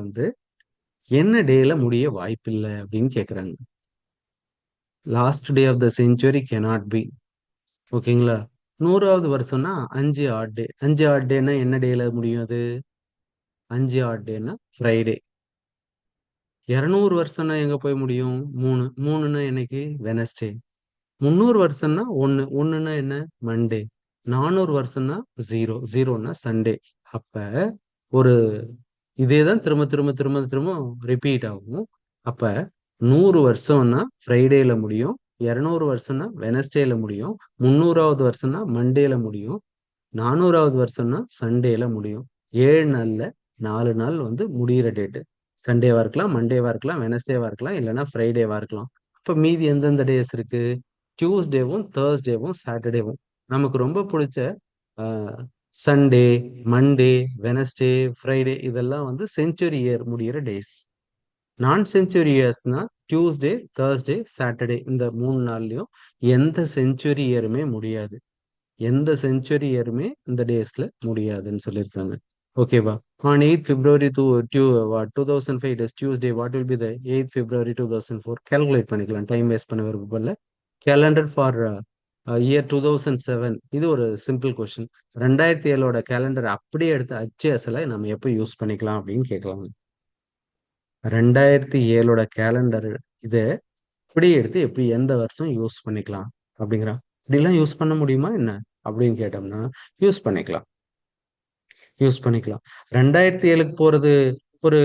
வந்து என்ன டேல முடிய வாய்ப்பில்லை அப்படின்னு கேக்குறாங்க. Last day of the century cannot be. ஓகேங்களா? 100வது வருஷம்னா 5 ஆட் டே. 5 ஆட் டேனா என்ன டேல முடியும்? அது 5 ஆட் டேனா ஃப்ரைடே. 200 வருஷம்னா எங்க போய் முடியும்? 3. 3ன்னா என்னைக்கு? வெனஸ்டே. 300 வருஷம்னா 1. 1ன்னா என்ன? மண்டே. 400 வருஷம்னா 0. 0ன்னா சண்டே. அப்ப ஒரு இதேதான் திரும்ப திரும்ப திரும்ப திரும்ப ரிப்பீட் ஆகும். அப்ப 100 வருஷம்னா ஃப்ரைடேல முடியும், 200 வருஷம்னா வெனஸ்டேல முடியும், 300வது வருஷம்னா மண்டேல முடியும், 400வது வருஷம்னா சண்டேல முடியும். 7 நாள்ல 4 நாள் வந்து முடியிற டேட்டு. சண்டேவா இருக்கலாம், மண்டேவா இருக்கலாம், வெனஸ்டேவா இருக்கலாம், இல்லைன்னா ஃப்ரைடேவா இருக்கலாம். அப்ப மீதி எந்தெந்த டேஸ் இருக்கு? டியூஸ்டேவும் தேர்ஸ்டேவும் சாட்டர்டேவும். நமக்கு ரொம்ப பிடிச்ச சண்டே, மண்டே, வெனஸ்டே, ஃப்ரைடே இதெல்லாம் வந்து செஞ்சுரி இயர் முடியிற டேஸ். நான் செஞ்சுரி இயர்ஸ்னா டியூஸ்டே, தேர்ஸ்டே, சாட்டர்டே இந்த 3 நாள்லயும் எந்த செஞ்சுரி இயருமே முடியாது. எந்த செஞ்சுரி இயருமே இந்த டேஸ்ல முடியாதுன்னு சொல்லியிருக்காங்க. ஓகேவா? on 8th February 2005 it is Tuesday. What will be the 8th February 2004? Calculate பண்ணிக்கலாம், டைம் வேஸ்ட் பண்ண விருப்பப்படல. Calendar for year 2007. இது ஒரு சிம்பிள் கொஸ்டின். 2007ஓட கேலண்டர் அப்படியே எடுத்து அச்சு அசலை நம்ம எப்போ யூஸ் பண்ணிக்கலாம் அப்படின்னு கேட்கலாம். 2007ஓட கேலண்டர் இதை அப்படியே எடுத்து எப்படி எந்த வருஷம் யூஸ் பண்ணிக்கலாம் அப்படிங்கிறான். இப்படிலாம் யூஸ் பண்ண முடியுமா என்ன அப்படின்னு கேட்டோம்னா யூஸ் பண்ணிக்கலாம். 2007க்கு போறது ஒரு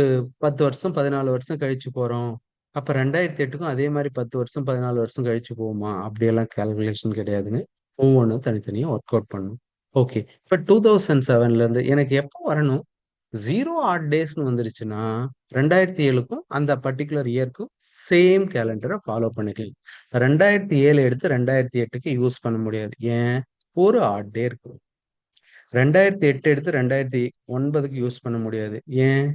10 வருஷம் 14 வருஷம் கழிச்சு போறோம். அப்ப 2008க்கும் அதே மாதிரி 10 வருஷம் 14 வருஷம் கழிச்சு போகுமா? அப்படியெல்லாம் கால்குலேஷன் கிடையாதுங்க. ஒவ்வொன்றும் தனித்தனியா ஒர்க் அவுட் பண்ணும். ஓகே. இப்ப 2007ல இருந்து எனக்கு எப்போ வரணும்? 0 ஆட் டேஸ்னு வந்துருச்சுன்னா 2007க்கும் அந்த பர்டிகுலர் இயர்க்கும் சேம் கேலண்டரை ஃபாலோ பண்ணிக்கலாம். 2007 எடுத்து 2008க்கு யூஸ் பண்ண முடியாது. ஏன்? ஒரு ஆட் டே இருக்கு. 2008 எடுத்து 2009க்கு யூஸ் பண்ண முடியாது. ஏன்?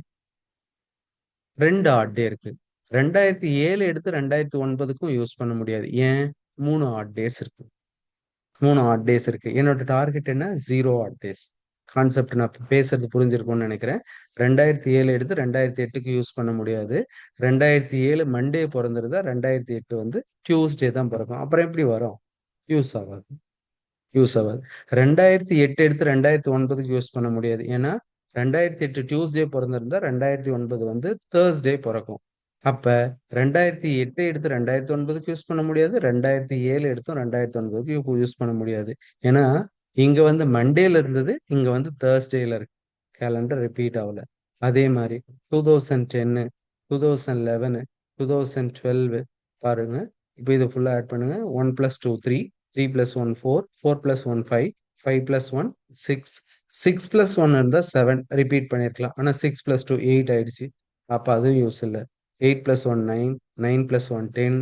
2 ஆட் டே இருக்கு. 2007 எடுத்து 2009க்கும் யூஸ் பண்ண முடியாது. ஏன்? 3 ஆட் டேஸ் இருக்கு. 3 ஆட் டேஸ் இருக்கு. என்னோட டார்கெட் என்ன? 0 ஆட் டேஸ். கான்செப்ட் நான் பேசுறது புரிஞ்சிருக்கும்னு நினைக்கிறேன். 2007 எடுத்து 2008க்கு யூஸ் பண்ண முடியாது. 2007 மண்டே பிறந்திருந்தா 2008 வந்து டியூஸ்டே தான் பிறக்கும். அப்புறம் எப்படி வரும்? யூஸ் ஆகாது. யூஸ் ஆகாது. 2008 எடுத்து 2009க்கு யூஸ் பண்ண முடியாது. ஏன்னா 2008 டியூஸ்டே பிறந்திருந்தா 2009 வந்து தேர்ஸ்டே பிறக்கும். அப்ப 2008 எடுத்து 2009க்கு யூஸ் பண்ண முடியாது. 2007 எடுத்தும் 2009க்கு யூஸ் பண்ண முடியாது. ஏன்னா இங்க வந்து மண்டேல இருந்தது, இங்க வந்து தேர்ஸ்டேல இருக்கு. கேலண்டர் ரிப்பீட் ஆகல. அதே மாதிரி 2010, 2011, 2012 பாருங்க. இப்போ இது ஃபுல்லா ஆட் பண்ணுங்க. 1 + 2 3, 3 + 1 4, 4 + 1 5, 5 + 1 6, 6 + 1 இருந்தா 7 ரிப்பீட் பண்ணிருக்கலாம். ஆனா 6 + 2 8 ஆயிடுச்சு. அப்ப அதுவும் யூஸ் இல்ல. 8 + 1 9, 9 + 1 10,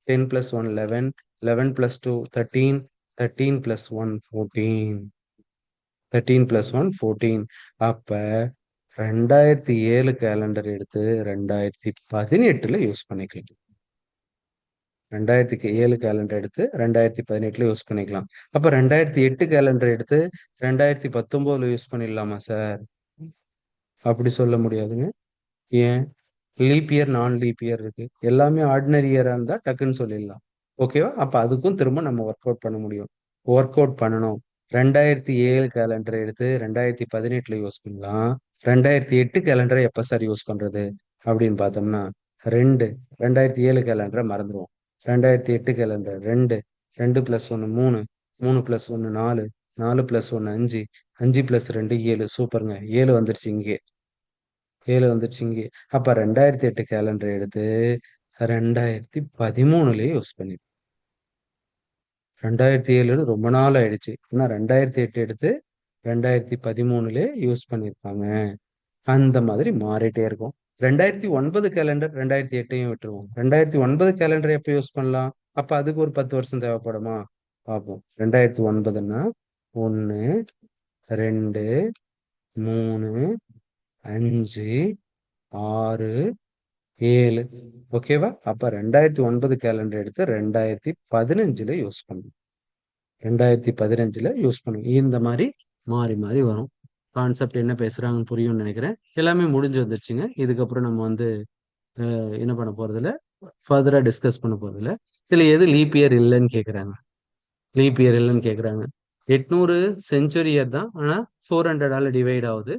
10 + 1 11, 11 + 2 13, 13 + 1 14, 13 + 1 14. அப்ப 2007 கேலண்டர் எடுத்து 2018ல யூஸ் பண்ணிக்கலாம். 2007 கேலண்டர் எடுத்து 2018ல யூஸ் பண்ணிக்கலாம். அப்ப 2008 கேலண்டர் எடுத்து 2019ல யூஸ் பண்ணிடலாமா சார்? அப்படி சொல்ல முடியாதுங்க. ஏன்? லீப் இயர் நான் லீப் இயர் இருக்கு. எல்லாமே ஆர்டினரி இயரா இருந்தா டக்குன்னு சொல்லிடலாம். ஓகேவா? அப்ப அதுக்கும் திரும்ப நம்ம ஒர்க் அவுட் பண்ண முடியும். ஒர்க் அவுட் பண்ணணும். 2007 கேலண்டர் எடுத்து 2018ல யூஸ் பண்ணலாம். 2008 கேலண்டரை எப்ப சார் யூஸ் பண்றது அப்படின்னு பார்த்தோம்னா 2 2007 கேலண்டரை மறந்துடுவோம். 2008 கேலண்டர் 2, 2 + 1 3, 3 + 1 4, 4 + 1 5, 5 + 2 7. சூப்பருங்க. 7 வந்துருச்சு இங்கே. 7 வந்துருச்சு இங்கே. அப்ப 2008 கேலண்டர் எடுத்து 2013லயே யூஸ் பண்ணி 2007 ரொம்ப நாள் ஆயிடுச்சு. ஆனா 2008 எடுத்து 2013லயே யூஸ் பண்ணிருக்காங்க. அந்த மாதிரி மாறிட்டே இருக்கும். 2009 கேலண்டர் 2008யும் விட்டுருவோம். 2009 கேலண்டர் எப்ப யூஸ் பண்ணலாம்? அப்ப அதுக்கு ஒரு 10 வருஷம் தேவைப்படுமா? பார்ப்போம். 2009ன்னா 1 2 3 5 6 7. ஓகேவா? அப்ப 2009 கேலண்டர் எடுத்து 2015ல யூஸ் பண்ணும். 2015ல யூஸ் பண்ணும். இந்த மாதிரி மாறி மாறி வரும். கான்செப்ட் என்ன பேசுறாங்கன்னு புரியும்னு நினைக்கிறேன். எல்லாமே முடிஞ்சு வந்துருச்சுங்க. இதுக்கப்புறம் நம்ம வந்து என்ன பண்ண போறதில்ல, ஃபர்தரா டிஸ்கஸ் பண்ண போறதில்ல. இதுல எது லீப் இயர் இல்லைன்னு கேக்குறாங்க. லீப் இயர் இல்லைன்னு கேக்குறாங்க. 800 செஞ்சுரி இயர் தான். ஆனா 400ஆல டிவைட் ஆகுது.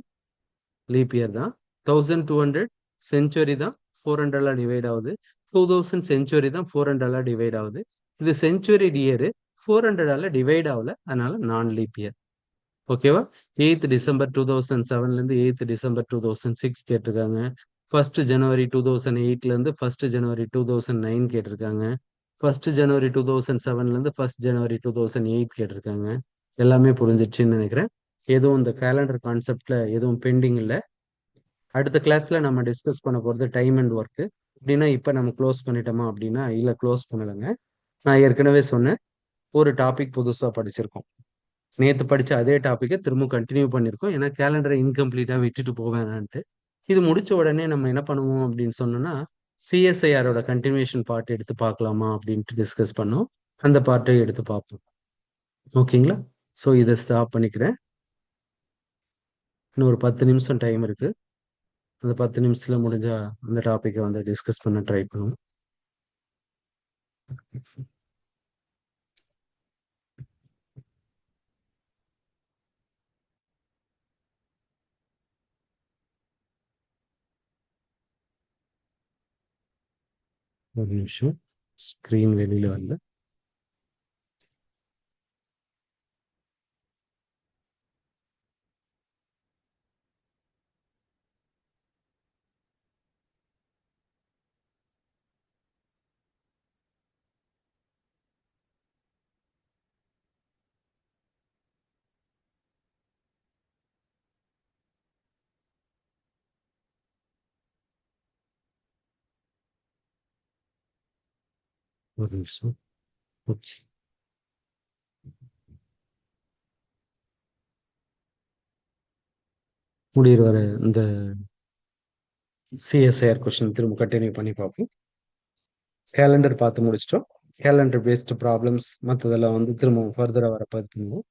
லீப் இயர் தான். 1200 செஞ்சுரி தான் 400ஆல டிவைட் ஆகுது. 2000 செஞ்சுரி தான் 400ஆல டிவைட் ஆகுது. இது செஞ்சுரி இயர் 400ஆல டிவைட் ஆகல. அதனால நான் லீப் இயர். ஓகேவா? 8th டிசம்பர் 2007ல இருந்து 8th டிசம்பர் 2006 கேட்டிருக்காங்க. 1st ஜனவரி 2008ல இருந்து 1st ஜனவரி 2009 கேட்டிருக்காங்க. 1st ஜனவரி 2007ல இருந்து 1st ஜனவரி 2008 கேட்டிருக்காங்க. எல்லாமே புரிஞ்சிடுச்சுன்னு நினைக்கிறேன். எதுவும் இந்த கேலண்டர் கான்செப்ட்ல எதுவும் பெண்டிங் இல்லை. அடுத்த கிளாஸ்ல நம்ம டிஸ்கஸ் பண்ண போறது டைம் அண்ட் ஒர்க். அப்படின்னா இப்ப நம்ம க்ளோஸ் பண்ணிட்டோமா அப்படின்னா இல்ல, க்ளோஸ் பண்ணலைங்க. நான் ஏற்கனவே சொன்னேன், ஒரு டாபிக் புதுசா படிச்சிருக்கோம். நேத்து படிச்ச அதே டாபிக்கை திரும்ப கண்டினியூ பண்ணிருக்கோம். ஏன்னா கேலண்டரை இன்கம்ப்ளீட்டா விட்டுட்டு போவேனான்ட்டு. இது முடிச்ச உடனே நம்ம என்ன பண்ணுவோம் அப்படின்னு சொன்னோம்னா, சிஎஸ்ஐஆரோட கண்டினியூஷன் பார்ட் எடுத்து பார்க்கலாமா அப்படின்ட்டு டிஸ்கஸ் பண்ணோம். அந்த பார்ட்டை எடுத்து பார்ப்போம். ஓகேங்களா? ஸோ இதை ஸ்டாப் பண்ணிக்கிறேன். இன்னும் ஒரு 10 நிமிஷம் டைம் இருக்கு. அந்த 10 நிமிஷத்துல முடிஞ்சா அந்த டாபிக்கை வந்து டிஸ்கஸ் பண்ண ட்ரை பண்ணுவோம். ஒரு நிமிஷம், ஸ்க்ரீன் வெளியில வரல. ஒரு நிமிஷம். ஓகே. முடியிற வர இந்த சிஎஸ்ஐஆர் கொஸ்டின் திரும்ப கண்டினியூ பண்ணி பார்ப்போம். கேலண்டர் பார்த்து முடிச்சிட்டோம். கேலண்டர் பேஸ்டு ப்ராப்ளம்ஸ் மற்றதெல்லாம் வந்து திரும்பவும் ஃபர்தராக வர பார்த்து பண்ணுவோம்.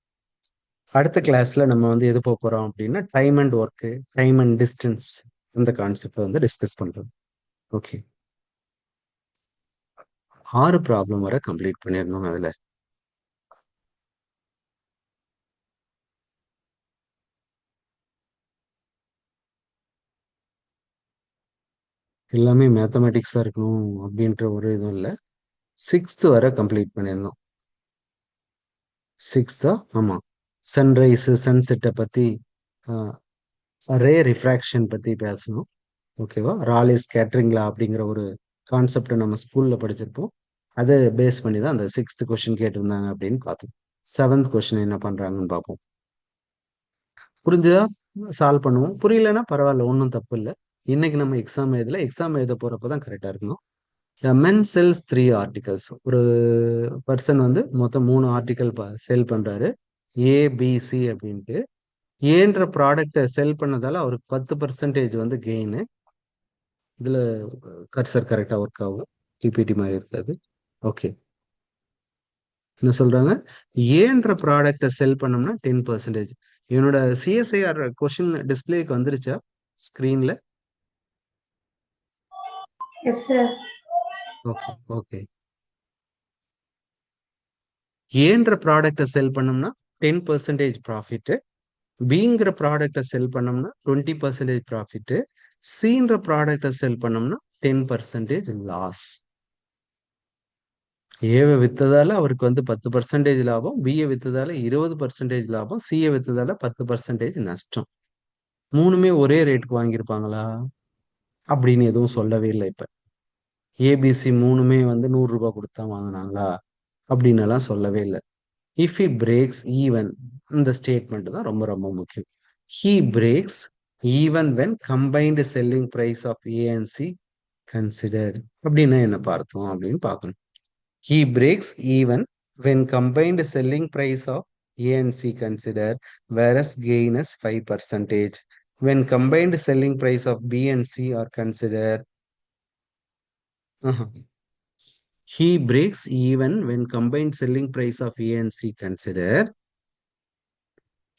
அடுத்த கிளாஸ்ல நம்ம வந்து எது போக போறோம் அப்படின்னா time and work, time and distance இந்த கான்செப்ட் வந்து டிஸ்கஸ் பண்றோம். ஓகே. 6 ப்ராப்ளம் வரை கம்ப்ளீட் பண்ணிருந்தோம். அதுல எல்லாமே மேத்தமெட்டிக்ஸா இருக்கணும் அப்படின்ற ஒரு இதுவும் இல்லை. 6th வரை கம்ப்ளீட் பண்ணியிருந்தோம். 6th ஆமா, சன்ரைஸ் சன்செட்டை பத்தி, ரே ரிஃப்ராக்ஷன் பத்தி பேசணும். ஓகேவா? ராலிஸ் கேட்டரிங் லா அப்படிங்கிற ஒரு கான்செப்டை நம்ம ஸ்கூல்ல படிச்சிருப்போம். அதை பேஸ் பண்ணி தான் அந்த 6th கொஸ்டின் கேட்டிருந்தாங்க அப்படின்னு பார்த்தோம். 7th கொஸ்டின் என்ன பண்றாங்கன்னு பார்ப்போம். புரிஞ்சுதா? சால்வ் பண்ணுவோம். புரியலன்னா பரவாயில்ல, ஒன்றும் தப்பு இல்லை. இன்னைக்கு நம்ம எக்ஸாம் எழுத போறப்பதான் கரெக்டா இருக்கணும். மென் செல்ஸ் 3 ஆர்டிகல்ஸ். ஒரு பர்சன் வந்து மொத்தம் 3 ஆர்டிகல் சேல் பண்றாரு, ஏபிசி அப்படின்ட்டு. ஏன்ற ப்ராடக்டை செல் பண்ணதால அவருக்கு 10% வந்து கெயின். இதுல கர்சர் கரெக்டா ஒர்க் ஆகும், பிபிடி மாதிரி இருக்காது. ஓகே. என்ன சொல்றாங்க? ஏன்ற ப்ராடக்டை செல் பண்ணோம்னா 10%. இவனோட சிஎஸ்ஐஆர் கொஸ்டின் டிஸ்பிளேக்கு வந்துருச்சா ஸ்கிரீன்ல? Yes sir. Okay okay. ஏன்ற ப்ராடக்டை செல் பண்ணோம்னா 10% ப்ராஃபிட், பிங்கிற ப்ராடக்டை செல் பண்ணோம்னா 20% ப்ராஃபிட், சின்ற ப்ராடக்டை செல் பண்ணோம்னா 10% லாஸ். ஏவை வித்ததால அவருக்கு வந்து 10% லாபம், பியை வித்ததால 20% லாபம், சியை வித்ததால 10% நஷ்டம். மூணுமே ஒரே ரேட்டுக்கு வாங்கியிருப்பாங்களா அப்படின்னு எதுவும் சொல்லவே இல்லை. இப்ப ஏபிசி மூணுமே வந்து 100 ரூபாய் கொடுத்தா வாங்கினாங்களா அப்படின்னு எல்லாம் சொல்லவே இல்லை. இஃப் ஹி பிரேக்ஸ் ஈவன், இந்த ஸ்டேட்மெண்ட் தான் ரொம்ப ரொம்ப முக்கியம். He breaks even when combined selling price of A and C considered அப்படின்னா என்ன பார்த்தோம் அப்படின்னு பார்க்கணும். He breaks even when combined selling price of A and C consider, whereas gain is 5%. When combined selling price of B and C are considered, he breaks even when combined selling price of A and C consider,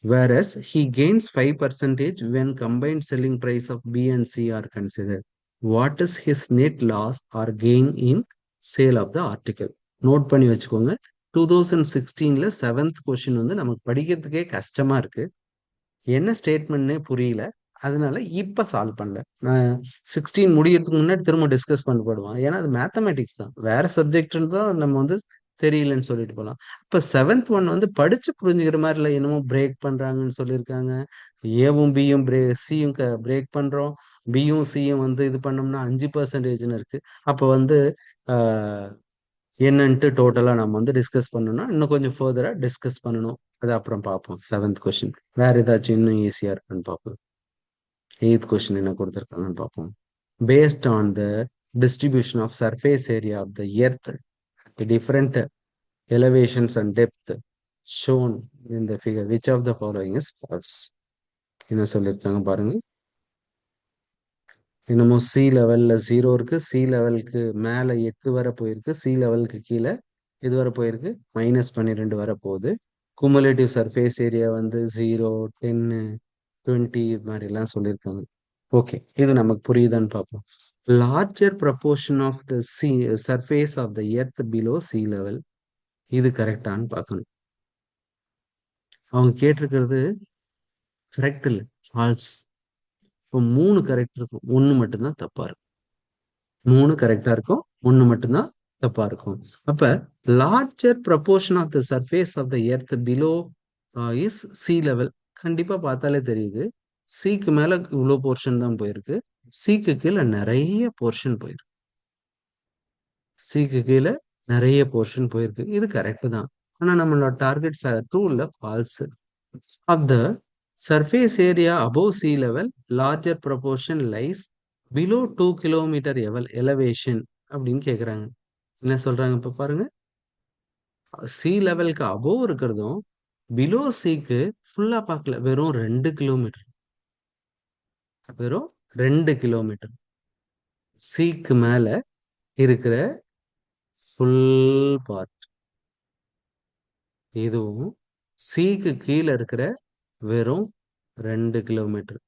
whereas he gains 5% when combined selling price of B and C are considered. What is his net loss or gain in sale of the article? Note பண்ணி வச்சுக்கோங்க. 2016ல 7th question வந்து நமக்கு படிக்கிறதுக்கே கஷ்டமா இருக்கு. என்ன ஸ்டேட்மெண்ட்னே புரியல. அதனால இப்ப சால்வ் பண்ணல. நான் 16 முடியறதுக்கு முன்னாடி திரும்ப டிஸ்கஸ் பண்ணப்படுவான். ஏன்னா அது மேத்தமெட்டிக்ஸ் தான், வேற சப்ஜெக்ட் தான் நம்ம வந்து தெரியலன்னு சொல்லிட்டு போலாம். இப்ப 7th ஒன் வந்து படிச்சு புரிஞ்சுக்கிற மாதிரி இல்ல, என்னமோ பிரேக் பண்றாங்கன்னு சொல்லியிருக்காங்க. ஏவும் பியும் சியும் பிரேக் பண்றோம், பியும் சியும் வந்து இது பண்ணோம்னா 5%ன்னு இருக்கு. அப்ப வந்து என்னன்ட்டு டோட்டலா நம்ம வந்து டிஸ்கஸ் பண்ணணும்னா இன்னும் கொஞ்சம் ஃபர்தரா டிஸ்கஸ் பண்ணணும். அது அப்புறம் பார்ப்போம். 7th கொஸ்டின் வேற ஏதாச்சும் இன்னும் ஈஸியா இருக்குன்னு பார்ப்போம். 8th கொஸ்டின் என்ன கொடுத்துருக்காங்கன்னு பார்ப்போம். Based on the distribution of surface area of the earth different elevations and depth shown in the figure, which of the following is false? என்ன சொல்லியிருக்காங்க பாருங்க. என்னமோ சி லெவல்ல 0 இருக்கு, சி லெவலுக்கு மேல 8 வரை போயிருக்கு, சி லெவலுக்கு கீழே இது வரை போயிருக்கு, -12 வரை போகுது. குமுலேட்டிவ் சர்ஃபேஸ் ஏரியா வந்து 0, 10, 20 இது மாதிரி எல்லாம் சொல்லியிருக்காங்க. ஓகே, இது நமக்கு புரியுதான்னு பார்ப்போம். Larger proportion of the surface of the earth below sea level, இது கரெக்டான்னு பார்க்கணும். அவங்க கேட்டிருக்கிறது கரெக்ட் இல்லை, ஃபால்ஸ். இப்போ 3 கரெக்ட் இருக்கும், 1 மட்டும்தான் தப்பா இருக்கும். 3 கரெக்டா இருக்கும், 1 மட்டும்தான் தப்பா இருக்கும். அப்ப larger proportion of the surface of the earth below is sea level. கண்டிப்பா பார்த்தாலே தெரியுது, சிக்கு மேல இவ்வளோ போர்ஷன் தான் போயிருக்கு, சிக்கு கீழே நிறைய போர்ஷன் போயிருக்கு. சிக்கு கீழே நிறைய போர்ஷன் போயிருக்கு, இது கரெக்ட் தான். ஆனா நம்மளோட டார்கெட் ட்ரூ இல்ல, false. Of the surface area above sea level, larger proportion lies below 2 kilometer elevation அப்படின்னு கேக்குறாங்க. என்ன சொல்றாங்க இப்ப பாருங்க, சி லெவலுக்கு அபோவ் இருக்கிறதும் பிலோ சிக்கு ஃபுல்லா பார்க்கல, வெறும் 2 கிலோமீட்டர், வெறும் 2 கிலோமீட்டர். சிக்கு மேல இருக்கிற ஃபுல் பார்ட், இதுவும் சிக்கு கீழே இருக்கிற வெறும் 2 கிலோமீட்டர்.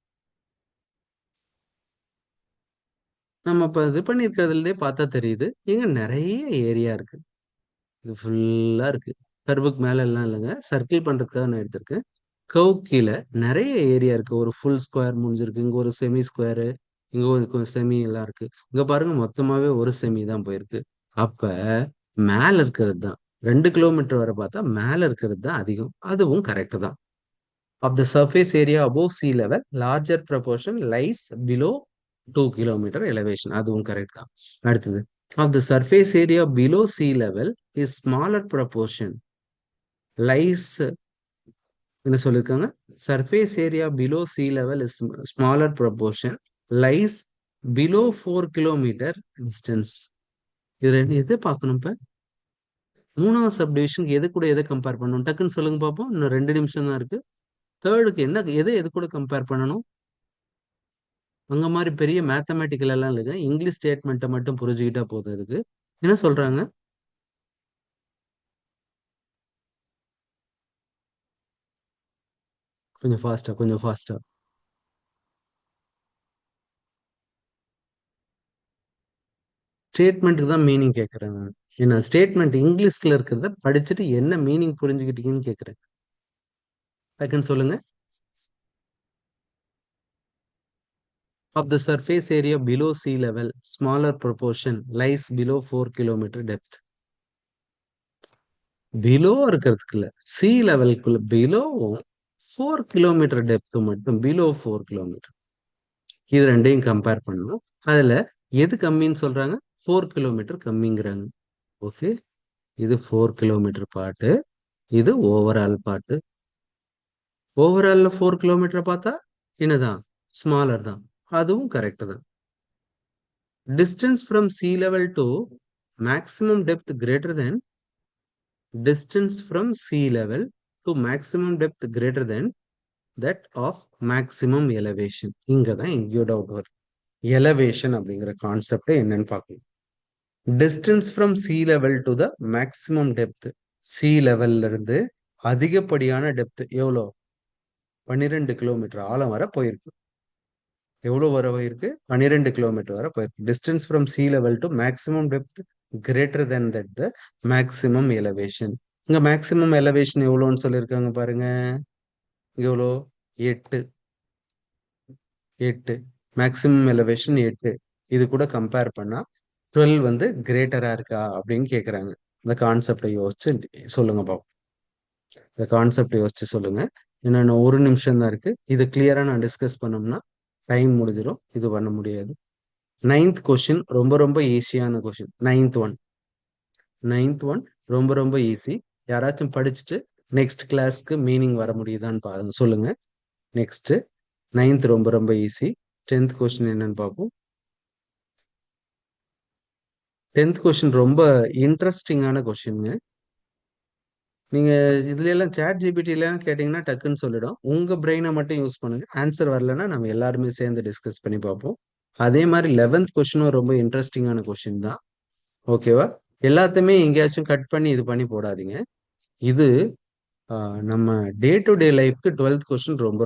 நம்ம இப்ப இது பண்ணிருக்கிறதுலே பார்த்தா தெரியுது, இங்க நிறைய ஏரியா இருக்கு. இது ஃபுல்லா இருக்கு. கர்வுக்கு மேல எல்லாம் இல்லைங்க, சர்க்கிள் பண்றதுக்காக நான் எடுத்திருக்கேன். கர்வ் கீழே நிறைய ஏரியா இருக்கு. ஒரு ஃபுல் ஸ்கொயர் முடிஞ்சிருக்கு, இங்க ஒரு செமி ஸ்கொயரு, இங்க ஒரு கொஞ்சம் செமி எல்லாம் இருக்கு. இங்க பாருங்க, மொத்தமாவே ஒரு செமி தான் போயிருக்கு. அப்ப மேல இருக்கிறது தான் 2 கிலோமீட்டர் வரை பார்த்தா மேல இருக்கிறது தான் அதிகம். அதுவும் கரெக்ட் தான். Of the surface area above sea level, larger proportion lies below 2 kilometer elevation. அதுவும் கரெக்ட் தான். அடுத்தது, of the surface area below sea level is smaller proportion lies, என்ன சொல்லியிருக்காங்க, surface area below sea level is smaller proportion lies below 4 kilometer distance. இது ரெண்டு எதை பார்க்கணும் இப்ப? மூணாவது சப்டிவிஷனுக்கு எது கூட எதை கம்பேர் பண்ணணும் டக்குன்னு சொல்லுங்க பார்ப்போம். இன்னும் 2 நிமிஷம் தான் இருக்கு. தேர்டுக்கு என்ன, எது கூட கம்பேர் பண்ணணும்? அங்க மாதிரி பெரிய மேத்தமேட்டிக்கல் எல்லாம் இல்லைங்க, இங்கிலீஷ் ஸ்டேட்மெண்ட்டை மட்டும் புரிஞ்சுக்கிட்டா போதும். இதுக்கு என்ன சொல்றாங்க? கொஞ்சம் ஃபாஸ்டா, கொஞ்சம் ஃபாஸ்டா. ஸ்டேட்மெண்ட்டுக்கு தான் மீனிங் கேட்கறேன் நான். ஏன்னா ஸ்டேட்மெண்ட் இங்கிலீஷ்ல இருக்கிறத படிச்சுட்டு என்ன மீனிங் புரிஞ்சுக்கிட்டீங்கன்னு கேட்கறேன். டக்குன்னு சொல்லுங்க. Of the surface area below sea level, smaller proportion lies below 4 kilometer depth. Below இருக்கிறதுக்கு இல்ல, சி லெவலுக்குள்ள பிலோவும் 4 கிலோமீட்டர் டெப்த் மட்டும், பிலோ 4 கிலோமீட்டர். இது ரெண்டையும் கம்பேர் பண்ணணும். அதுல எது கம்மின்னு சொல்றாங்க? 4 கிலோமீட்டர் கம்மிங்கிறாங்க. ஓகே, இது 4 கிலோமீட்டர் பாட்டு, இது ஓவரால் பாட்டு. ஓவரால்ல 4 கிலோமீட்டர் பார்த்தா என்னதான், ஸ்மாலர் தான். அதுவும் கரெக்ட் தான். Distance from C level to maximum depth greater than, distance from sea level to maximum depth greater than that of maximum elevation. இங்க தான் எங்கேயோ டவுட் வருது. எலவேஷன் அப்படிங்கிற கான்செப்ட் என்னன்னு பார்க்கணும். Distance from C level to the maximum depth, C லெவல்ல இருந்து அதிகப்படியான டெப்த் எவ்வளோ? 12 கிலோமீட்டர் ஆழம் வர போயிருக்கு. எவ்வளவு வர போயிருக்கு? 12 கிலோமீட்டர் வர போயிருக்கு. Distance from C level to maximum depth greater than that the maximum elevation. இங்க மேக்சிமம் எலவேஷன் எவ்வளோன்னு சொல்லியிருக்காங்க பாருங்க. இங்க எவ்வளோ? 8. 8 மேக்சிமம் எலவேஷன் 8. இது கூட கம்பேர் பண்ணா 12 வந்து கிரேட்டரா இருக்கா அப்படின்னு கேக்குறாங்க. இந்த கான்செப்டை யோசிச்சு சொல்லுங்க பாப்போம். இந்த கான்செப்டை யோசிச்சு சொல்லுங்க. என்னென்ன 1 நிமிஷம் தான் இருக்கு. இது கிளியரா நான் டிஸ்கஸ் பண்ணோம்னா டைம் முடிஞ்சிடும். இது பண்ண முடியாது. 9th கொஸ்டின் ரொம்ப ரொம்ப ஈஸியான கொஸ்டின். 9th ஒன் ரொம்ப ரொம்ப ஈஸி. யாராச்சும் படிச்சுட்டு நெக்ஸ்ட் கிளாஸ்க்கு மீனிங் வர முடியுதான்னு பாருங்க, சொல்லுங்க. நெக்ஸ்ட் 9th ரொம்ப ரொம்ப ஈஸி. 10th கொஸ்டின் என்னன்னு பார்ப்போம். 10th கொஸ்டின் ரொம்ப இன்ட்ரெஸ்டிங்கான கொஸ்டின். நீங்க இதுல எல்லாம் சாட் ஜிபிடில கேட்டீங்கன்னா டக்குன்னு சொல்லிடும். உங்க பிரெயினை மட்டும் யூஸ் பண்ணுங்க. ஆன்சர் வரலன்னா நம்ம எல்லாருமே சேர்ந்து டிஸ்கஸ் பண்ணி பார்ப்போம். அதே மாதிரி 11th கொஸ்டினும் ரொம்ப இன்ட்ரெஸ்டிங்கான கொஸ்டின் தான். ஓகேவா? எல்லாத்தையுமே எங்கேயாச்சும் கட் பண்ணி இது பண்ணி போடாதீங்க. இது நம்ம டே டு டே லைஃப்க்கு 12th கொஸ்டின் ரொம்ப